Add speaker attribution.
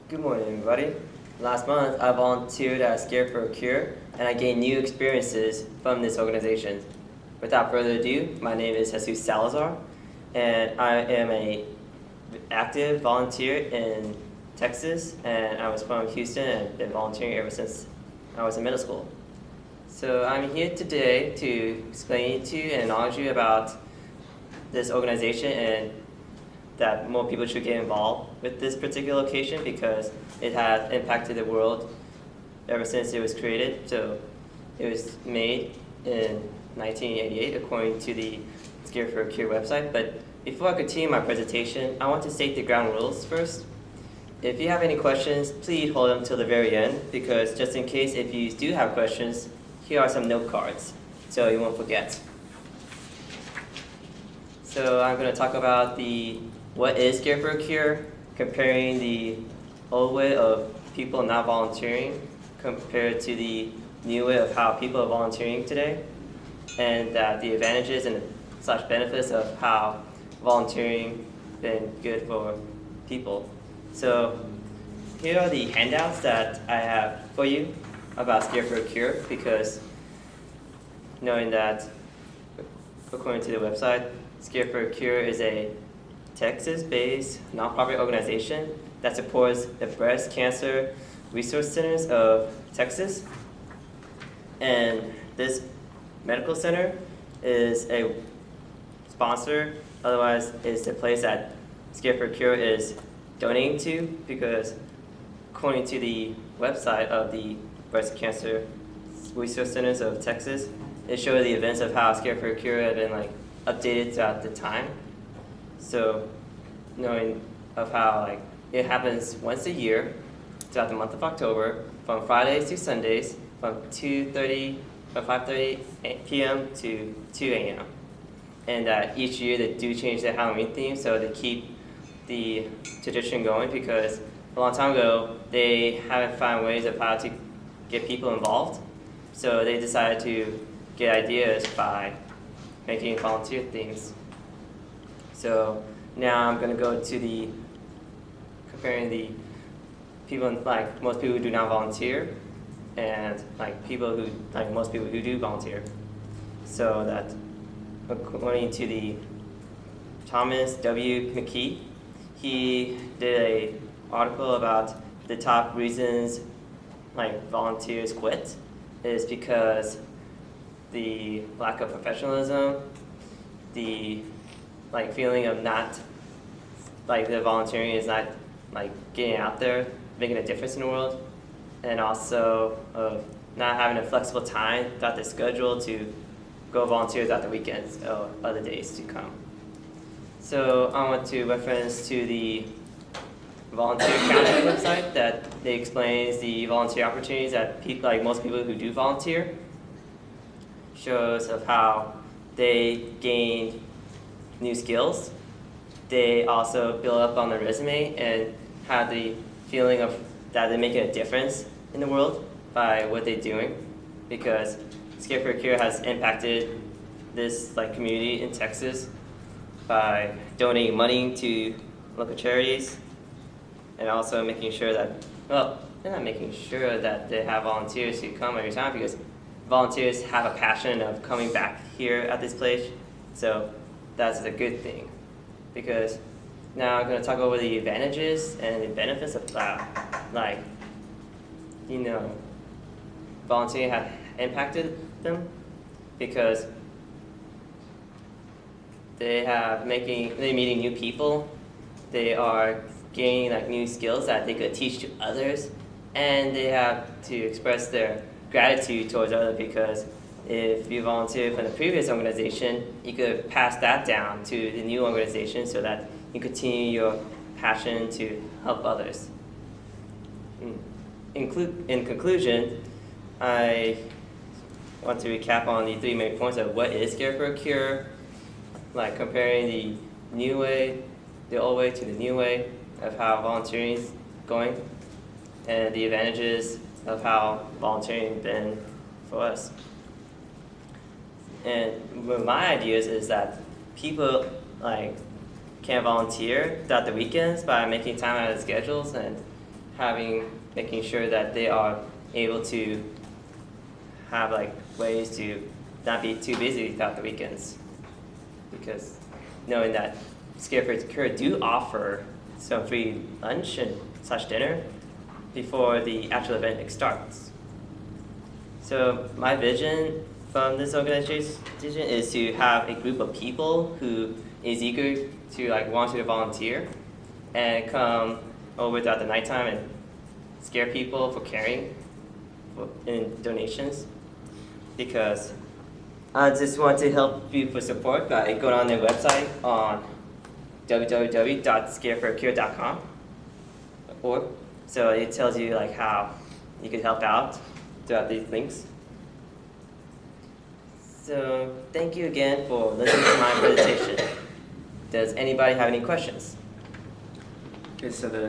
Speaker 1: Good morning, everybody. Last month, I volunteered at Scare for a Cure, and I gained new experiences from this organization. Without further ado, my name is Jesus Salazar, and I am an active volunteer in Texas, and I was from Houston and been volunteering ever since I was in middle school. So I'm here today to explain to you and knowledge you about this organization and that more people should get involved with this particular location because it has impacted the world ever since it was created. So it was made in 1988 according to the Scare for a Cure website. But before I continue my presentation, I want to state the ground rules first. If you have any questions, please hold them till the very end because just in case if you do have questions, here are some note cards so you won't forget. So I'm going to talk about what is Scare for a Cure, comparing the old way of people not volunteering compared to the new way of how people are volunteering today, and the advantages and / benefits of how volunteering been good for people. So here are the handouts that I have for you about Scare for a Cure, because knowing that according to the website, Scare for a Cure is a Texas-based nonprofit organization that supports the breast cancer resource centers of Texas. And this medical center is a sponsor, otherwise is the place that Scare for a Cure is donating to, because according to the website of the breast cancer resource centers of Texas, it shows the events of how Scare for a Cure had been updated throughout the time. So knowing of how it happens once a year throughout the month of October from Fridays to Sundays from 5:30 p.m. to 2 a.m. And each year they do change the Halloween theme so they keep the tradition going, because a long time ago they haven't found ways of how to get people involved. So they decided to get ideas by making volunteer things. So now I'm going to go to comparing the people, most people who do not volunteer and most people who do volunteer. So that according to the Thomas W. McKee, he did an article about the top reasons volunteers quit is because the lack of professionalism, the feeling of not the volunteering is not getting out there, making a difference in the world, and also of not having a flexible time throughout the schedule to go volunteer throughout the weekends or other days to come. So I want to reference to the Volunteer Council website that they explains the volunteer opportunities that people, most people who do volunteer, shows of how they gain new skills. They also build up on their resume and have the feeling of that they're making a difference in the world by what they're doing, because Scare for a Cure has impacted this community in Texas by donating money to local charities and also making sure that, well, they're not making sure that they have volunteers who come every time, because volunteers have a passion of coming back here at this place. So that's a good thing, because now I'm going to talk over the advantages and the benefits of that. Volunteering have impacted them because they're meeting new people. They are gaining new skills that they could teach to others, and they have to express their gratitude towards others, because if you volunteered from the previous organization, you could pass that down to the new organization so that you continue your passion to help others. In conclusion, I want to recap on the 3 main points of what is Scare for a Cure, comparing the old way to the new way of how volunteering is going, and the advantages of how volunteering has been for us. And one of my ideas is that people can volunteer throughout the weekends by making time out of schedules and making sure that they are able to have like ways to not be too busy throughout the weekends. Because knowing that Scare for Cure do offer some free lunch and / dinner before the actual event starts. So my vision from this organization is to have a group of people who is eager to want to volunteer and come over throughout the nighttime and scare people for caring in donations. Because I just want to help you for support by going on their website on www.scareforcure.com, so it tells you how you can help out throughout these links. So thank you again for listening to my presentation. Does anybody have any questions?
Speaker 2: Okay, so